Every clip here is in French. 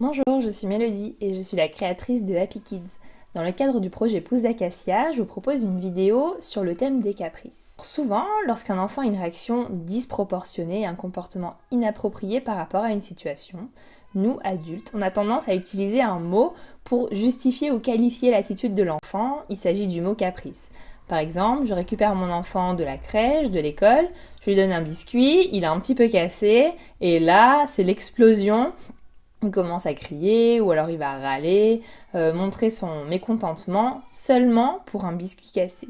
Bonjour, je suis Mélodie et je suis la créatrice de Happy Kids. Dans le cadre du projet Pousse d'Acacia, je vous propose une vidéo sur le thème des caprices. Souvent, lorsqu'un enfant a une réaction disproportionnée et un comportement inapproprié par rapport à une situation, nous, adultes, on a tendance à utiliser un mot pour justifier ou qualifier l'attitude de l'enfant. Il s'agit du mot caprice. Par exemple, je récupère mon enfant de la crèche, de l'école, je lui donne un biscuit, il est un petit peu cassé, et là, c'est l'explosion. Il commence à crier ou alors il va râler, montrer son mécontentement seulement pour un biscuit cassé.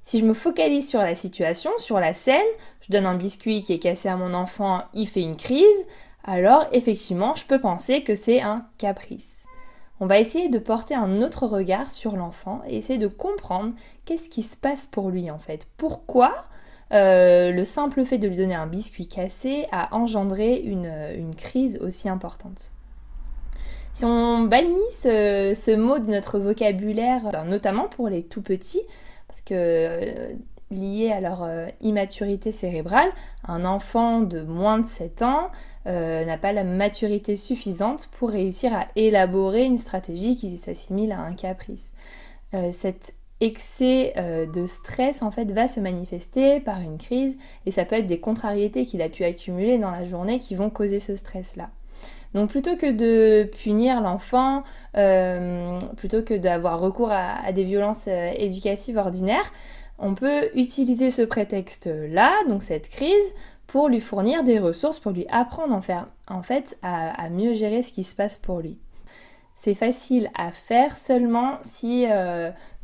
Si je me focalise sur la situation, sur la scène, je donne un biscuit qui est cassé à mon enfant, il fait une crise, alors effectivement je peux penser que c'est un caprice. On va essayer de porter un autre regard sur l'enfant et essayer de comprendre qu'est-ce qui se passe pour lui en fait. Pourquoi le simple fait de lui donner un biscuit cassé a engendré une crise aussi importante. Si on bannit ce mot de notre vocabulaire, notamment pour les tout petits, parce que lié à leur immaturité cérébrale, un enfant de moins de 7 ans n'a pas la maturité suffisante pour réussir à élaborer une stratégie qui s'assimile à un caprice. Cet excès de stress en fait va se manifester par une crise et ça peut être des contrariétés qu'il a pu accumuler dans la journée qui vont causer ce stress-là. Donc plutôt que de punir l'enfant, plutôt que d'avoir recours à des violences éducatives ordinaires, on peut utiliser ce prétexte-là, donc cette crise, pour lui fournir des ressources, pour lui apprendre à mieux gérer ce qui se passe pour lui. C'est facile à faire seulement si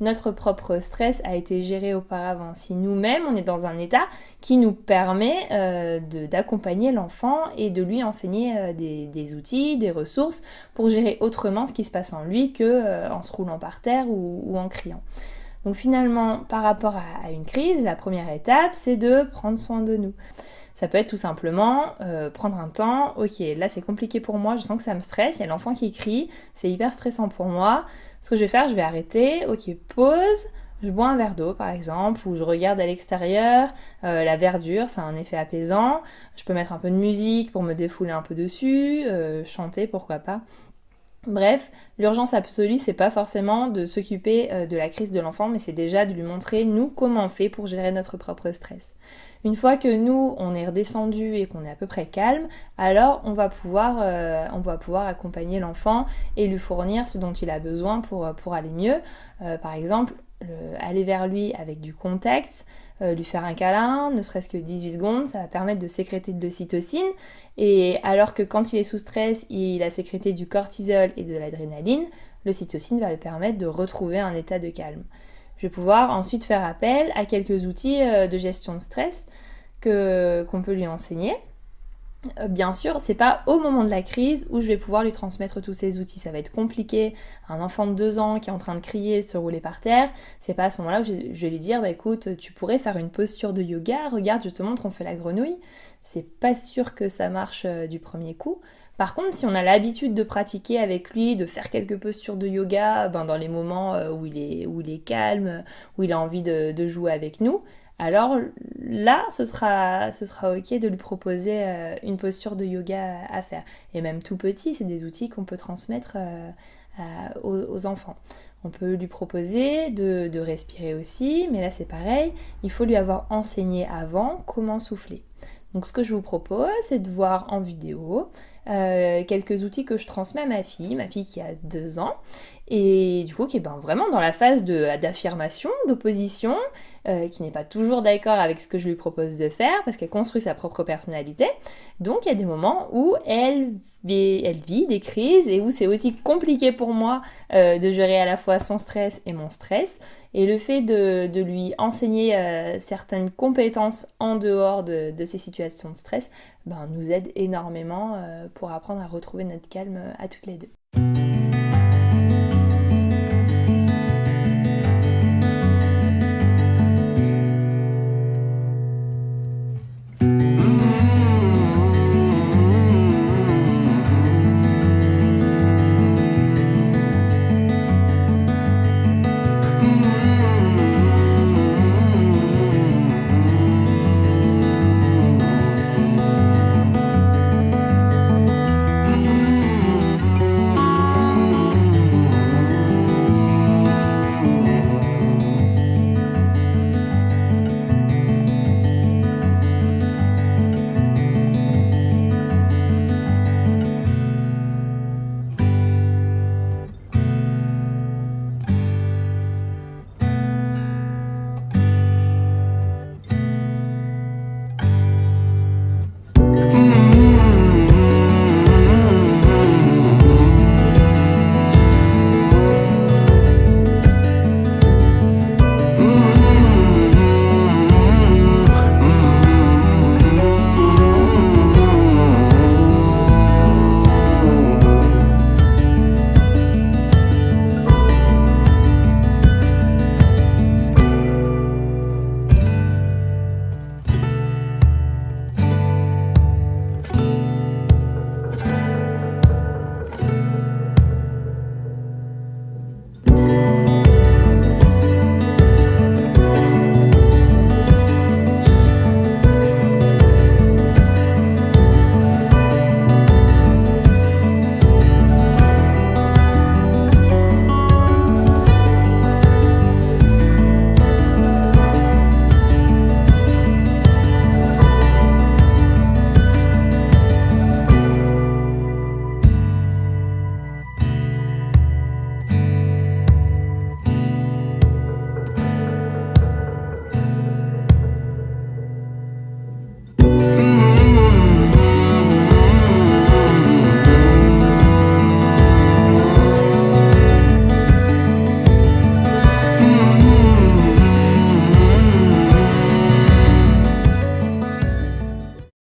notre propre stress a été géré auparavant, si nous-mêmes on est dans un état qui nous permet d'accompagner l'enfant et de lui enseigner des outils, des ressources pour gérer autrement ce qui se passe en lui qu'en se roulant par terre ou en criant. Donc finalement, par rapport à une crise, la première étape, c'est de prendre soin de nous. Ça peut être tout simplement prendre un temps, ok, là c'est compliqué pour moi, je sens que ça me stresse, il y a l'enfant qui crie, c'est hyper stressant pour moi. Ce que je vais faire, je vais arrêter, ok, pause, je bois un verre d'eau par exemple, ou je regarde à l'extérieur, la verdure, ça a un effet apaisant. Je peux mettre un peu de musique pour me défouler un peu dessus, chanter, pourquoi pas. Bref, l'urgence absolue, c'est pas forcément de s'occuper de la crise de l'enfant, mais c'est déjà de lui montrer, nous, comment on fait pour gérer notre propre stress. Une fois que nous, on est redescendu et qu'on est à peu près calme, alors on va pouvoir accompagner l'enfant et lui fournir ce dont il a besoin pour aller mieux. Par exemple, aller vers lui avec du contact, lui faire un câlin, ne serait-ce que 18 secondes, ça va permettre de sécréter de l'ocytocine. Et alors que quand il est sous stress, il a sécrété du cortisol et de l'adrénaline, l'ocytocine va lui permettre de retrouver un état de calme. Je vais pouvoir ensuite faire appel à quelques outils de gestion de stress qu'on peut lui enseigner. Bien sûr, c'est pas au moment de la crise où je vais pouvoir lui transmettre tous ces outils. Ça va être compliqué. Un enfant de 2 ans qui est en train de crier, de se rouler par terre, c'est pas à ce moment-là où je vais lui dire, écoute, tu pourrais faire une posture de yoga, regarde, je te montre, on fait la grenouille. C'est pas sûr que ça marche du premier coup. Par contre, si on a l'habitude de pratiquer avec lui, de faire quelques postures de yoga, dans les moments où il est calme, où il a envie de jouer avec nous, alors là, ce sera ok de lui proposer une posture de yoga à faire. Et même tout petit, c'est des outils qu'on peut transmettre aux enfants. On peut lui proposer de respirer aussi, mais là c'est pareil, il faut lui avoir enseigné avant comment souffler. Donc ce que je vous propose, c'est de voir en vidéo quelques outils que je transmets à ma fille qui a 2 ans, et du coup qui est vraiment dans la phase d'affirmation, d'opposition, qui n'est pas toujours d'accord avec ce que je lui propose de faire, parce qu'elle construit sa propre personnalité. Donc il y a des moments où elle vit des crises, et où c'est aussi compliqué pour moi de gérer à la fois son stress et mon stress, et le fait de lui enseigner certaines compétences en dehors de ces situations de stress nous aide énormément pour apprendre à retrouver notre calme à toutes les deux.